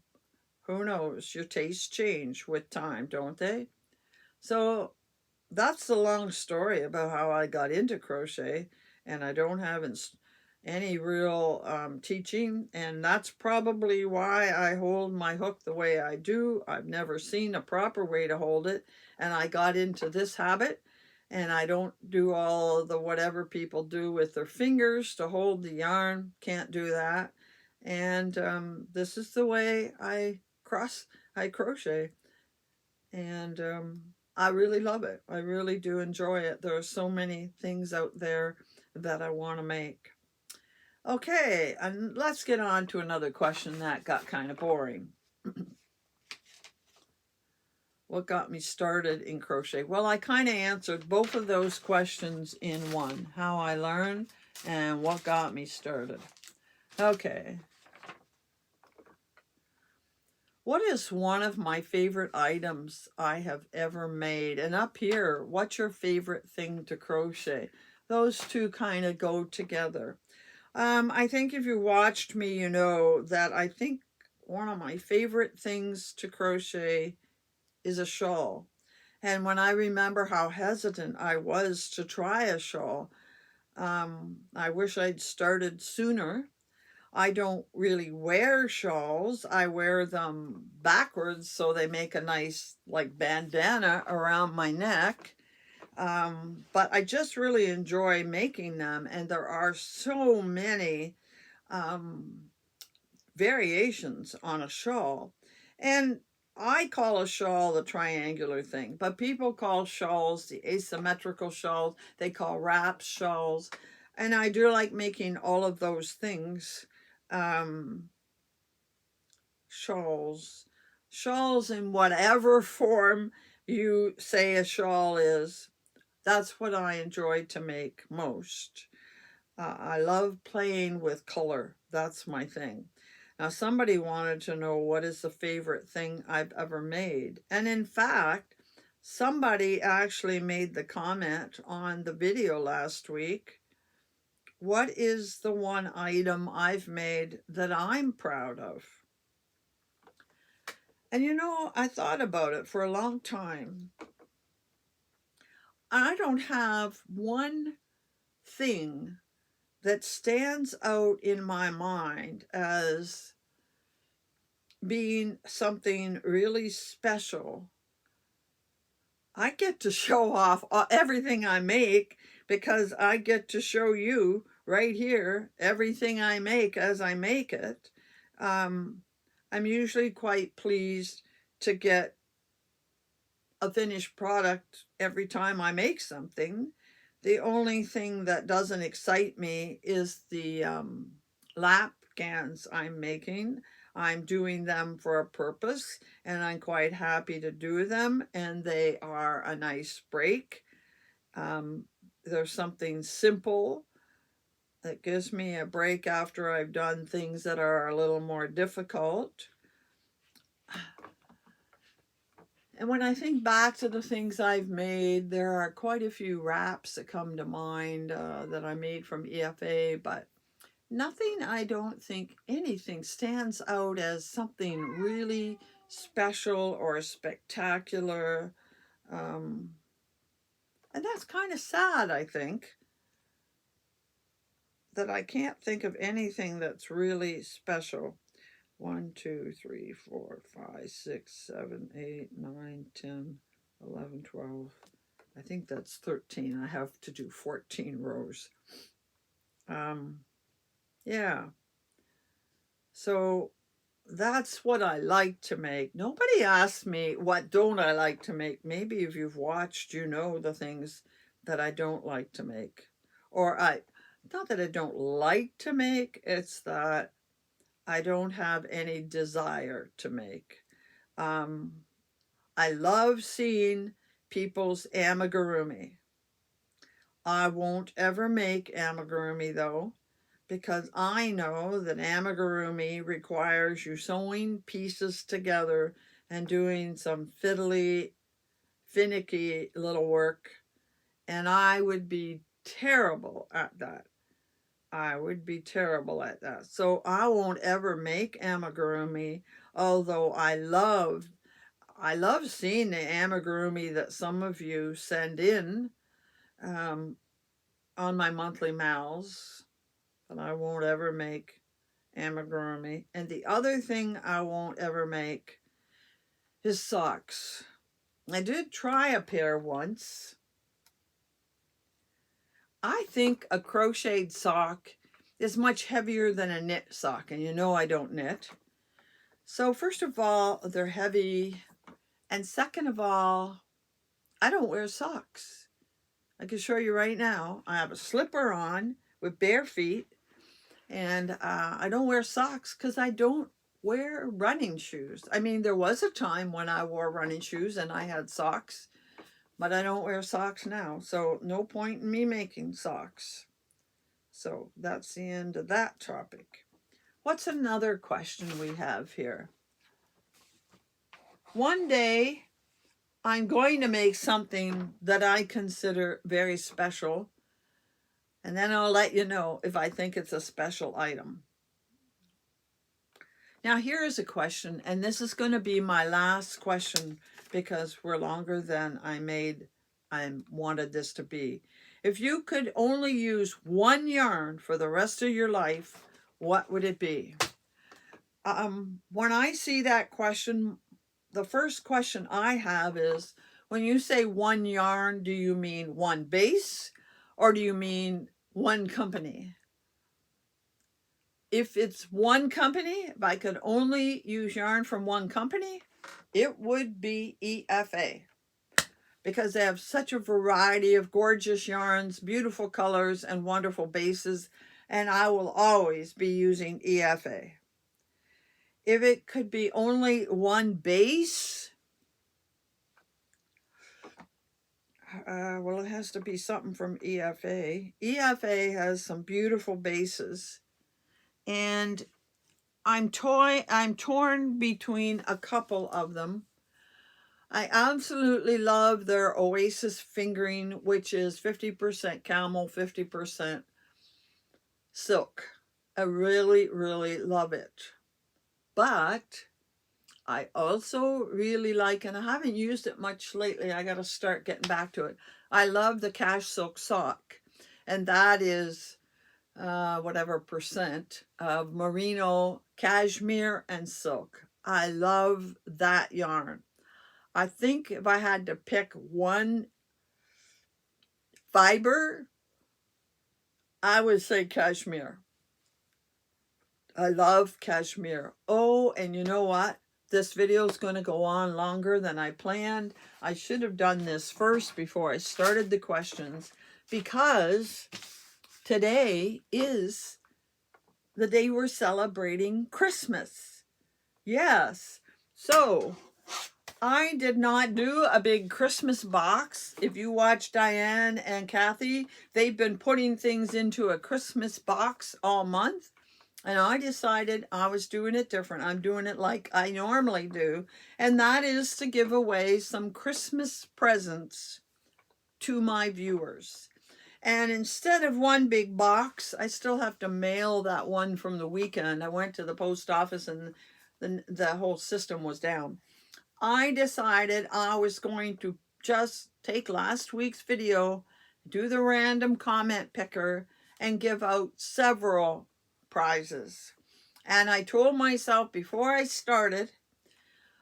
Who knows? Your tastes change with time, don't they? So that's the long story about how I got into crochet, and I don't have any real teaching, and that's probably why I hold my hook the way I do. I've never seen a proper way to hold it, and I got into this habit, and I don't do all the whatever people do with their fingers to hold the yarn. Can't do that. And this is the way I crochet. And I really love it. I really do enjoy it. There are so many things out there that I want to make. Okay, and let's get on to another question that got kind of boring. What got me started in crochet? Well, I kind of answered both of those questions in one. How I learned and what got me started. Okay. What is one of my favorite items I have ever made? And up here, what's your favorite thing to crochet? Those two kind of go together. I think if you watched me, you know that I think one of my favorite things to crochet is a shawl. And when I remember how hesitant I was to try a shawl, I wish I'd started sooner. I don't really wear shawls. I wear them backwards so they make a nice like bandana around my neck. But I just really enjoy making them, and there are so many variations on a shawl. And I call a shawl the triangular thing, but people call shawls the asymmetrical shawls. They call wraps shawls. And I do like making all of those things. Shawls in whatever form you say a shawl is. That's what I enjoy to make most. I love playing with color. That's my thing. Now, somebody wanted to know what is the favorite thing I've ever made. And in fact, somebody actually made the comment on the video last week. What is the one item I've made that I'm proud of? And you know, I thought about it for a long time. I don't have one thing that stands out in my mind as being something really special. I get to show off everything I make because I get to show you right here everything I make as I make it. I'm usually quite pleased to get a finished product every time I make something. The only thing that doesn't excite me is the lap gans I'm making. I'm doing them for a purpose, and I'm quite happy to do them, and they are a nice break. There's something simple that gives me a break after I've done things that are a little more difficult. And when I think back to the things I've made, there are quite a few wraps that come to mind that I made from EFA, but nothing, I don't think anything stands out as something really special or spectacular. And that's kind of sad, I think, that I can't think of anything that's really special. 1, 2, 3, 4, 5, 6, 7, 8, 9, 10, 11, 12. I think that's 13. I have to do 14 rows. Yeah. So that's what I like to make. Nobody asked me what don't I like to make. Maybe if you've watched, you know the things that I don't like to make. Or not that I don't like to make, it's that I don't have any desire to make. I love seeing people's amigurumi. I won't ever make amigurumi though, because I know that amigurumi requires you sewing pieces together and doing some fiddly, finicky little work, and I would be terrible at that. I would be terrible at that. So I won't ever make amigurumi, although I love seeing the amigurumi that some of you send in on my monthly mals, but I won't ever make amigurumi. And the other thing I won't ever make is socks. I did try a pair once. I think a crocheted sock is much heavier than a knit sock, and you know I don't knit. So first of all, they're heavy, and second of all, I don't wear socks. I can show you right now. I have a slipper on with bare feet, and I don't wear socks because I don't wear running shoes. I mean, there was a time when I wore running shoes and I had socks, but I don't wear socks now. So no point in me making socks. So that's the end of that topic. What's another question we have here? One day I'm going to make something that I consider very special, and then I'll let you know if I think it's a special item. Now here is a question, and this is going to be my last question because we're longer than I wanted this to be. If you could only use one yarn for the rest of your life, what would it be? When I see that question, the first question I have is, when you say one yarn, do you mean one base or do you mean one company? If it's one company, if I could only use yarn from one company, it would be EFA, because they have such a variety of gorgeous yarns, beautiful colors, and wonderful bases, and I will always be using EFA. If it could be only one base, well, it has to be something from EFA. EFA has some beautiful bases, and I'm torn between a couple of them. I absolutely love their Oasis fingering, which is 50% camel, 50% silk. I really, really love it. But I also really like, and I haven't used it much lately, I got to start getting back to it. I love the Cash Silk Sock, and that is whatever percent of merino, cashmere, and silk. I love that yarn. I think if I had to pick one fiber, I would say cashmere. I love cashmere. Oh, and you know what? This video is going to go on longer than I planned. I should have done this first before I started the questions, because today is the day we're celebrating Christmas. Yes. So I did not do a big Christmas box. If you watch Diane and Cathy, they've been putting things into a Christmas box all month. And I decided I was doing it different. I'm doing it like I normally do. And that is to give away some Christmas presents to my viewers. And instead of one big box, I still have to mail that one from the weekend. I went to the post office and the whole system was down. I decided I was going to just take last week's video, do the random comment picker, and give out several prizes. And I told myself before I started,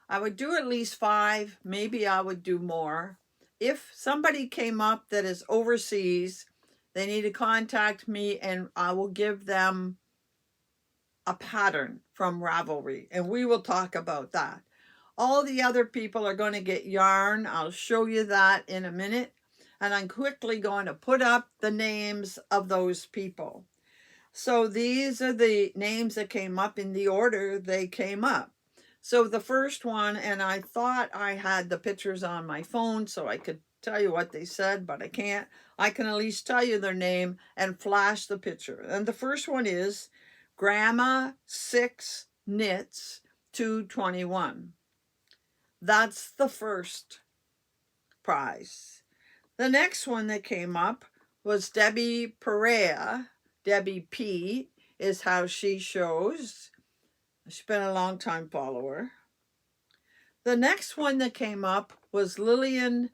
I would do at least 5, maybe I would do more. If somebody came up that is overseas, they need to contact me and I will give them a pattern from Ravelry, and we will talk about that. All the other people are going to get yarn. I'll show you that in a minute. And I'm quickly going to put up the names of those people. So these are the names that came up in the order they came up. So the first one, and I thought I had the pictures on my phone so I could tell you what they said, but I can't. I can at least tell you their name and flash the picture. And the first one is Grandma 6 Knits 221. That's the first prize. The next one that came up was Debbie Perea. Debbie P is how she shows. She's been a long time follower. The next one that came up was Lillian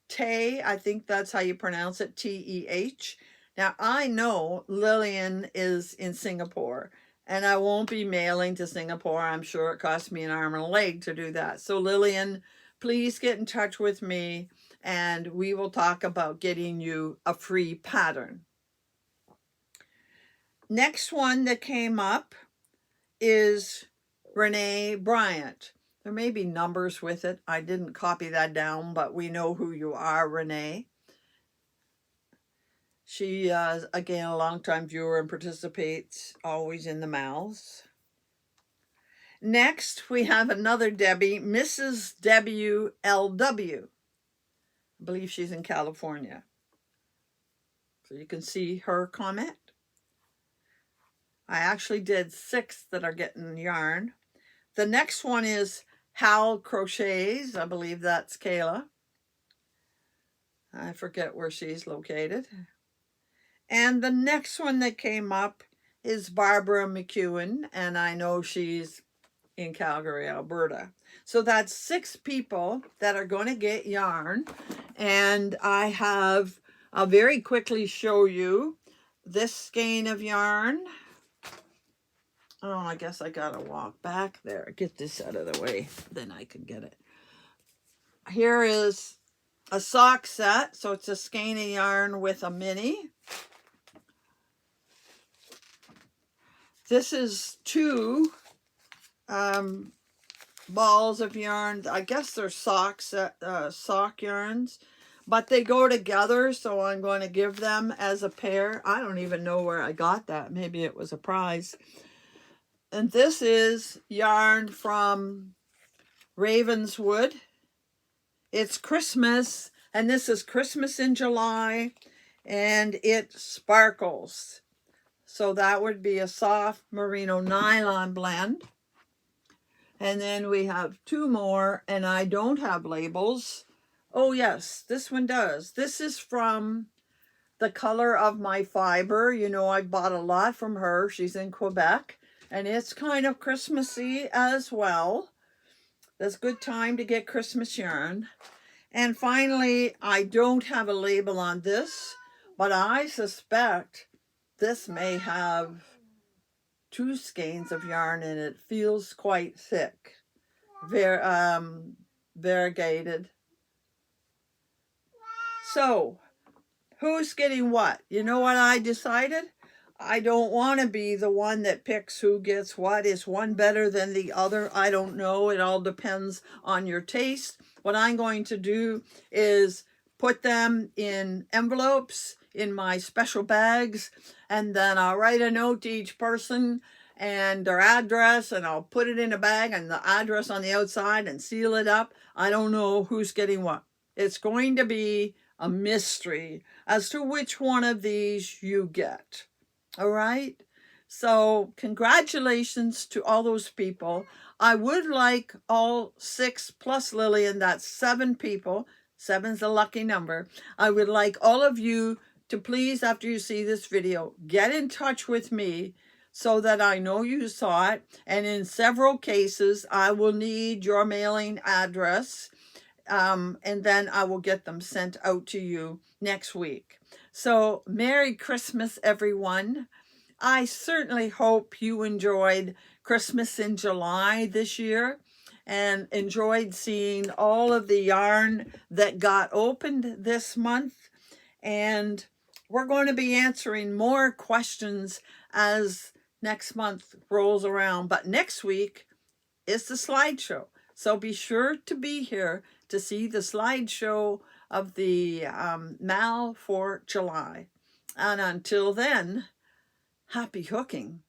Tay. I think that's how you pronounce it, T-E-H. Now, I know Lillian is in Singapore, and I won't be mailing to Singapore. I'm sure it cost me an arm and a leg to do that. So Lillian, please get in touch with me, and we will talk about getting you a free pattern. Next one that came up is Renee Bryant. There may be numbers with it. I didn't copy that down, but we know who you are, Renee. She, again, a longtime viewer and participates always in the mouths. Next, we have another Debbie, Mrs. WLW. I believe she's in California. So you can see her comment. I actually did 6 that are getting yarn. The next one is Hal Crochets. I believe that's Kayla. I forget where she's located. And the next one that came up is Barbara McEwen, and I know she's in Calgary, Alberta. So that's 6 people that are going to get yarn. And I'll very quickly show you this skein of yarn. Oh, I guess I gotta walk back there. Get this out of the way, then I can get it. Here is a sock set. So it's a skein of yarn with a mini. This is 2 balls of yarn. I guess they're sock yarns, but they go together, so I'm going to give them as a pair. I don't even know where I got that. Maybe it was a prize. And this is yarn from Ravenswood. It's Christmas, and this is Christmas in July, and it sparkles. So that would be a soft merino nylon blend. And then we have 2 more, and I don't have labels. Oh yes, this one does. This is from The Color of My Fiber. You know, I bought a lot from her. She's in Quebec, and it's kind of Christmassy as well. That's a good time to get Christmas yarn. And finally, I don't have a label on this, but I suspect this may have 2 skeins of yarn and it feels quite thick, variegated. So who's getting what? You know what I decided? I don't want to be the one that picks who gets what. Is one better than the other? I don't know. It all depends on your taste. What I'm going to do is put them in envelopes in my special bags, and then I'll write a note to each person and their address, and I'll put it in a bag and the address on the outside and seal it up. I don't know who's getting what. It's going to be a mystery as to which one of these you get. All right? So congratulations to all those people. I would like all 6 plus Lillian, that's 7 people. 7's a lucky number. I would like all of you to please, after you see this video, get in touch with me so that I know you saw it. And in several cases, I will need your mailing address. And then I will get them sent out to you next week. So Merry Christmas, everyone. I certainly hope you enjoyed Christmas in July this year and enjoyed seeing all of the yarn that got opened this month. And we're going to be answering more questions as next month rolls around. But next week is the slideshow. So be sure to be here to see the slideshow of the MAL for July. And until then, happy hooking.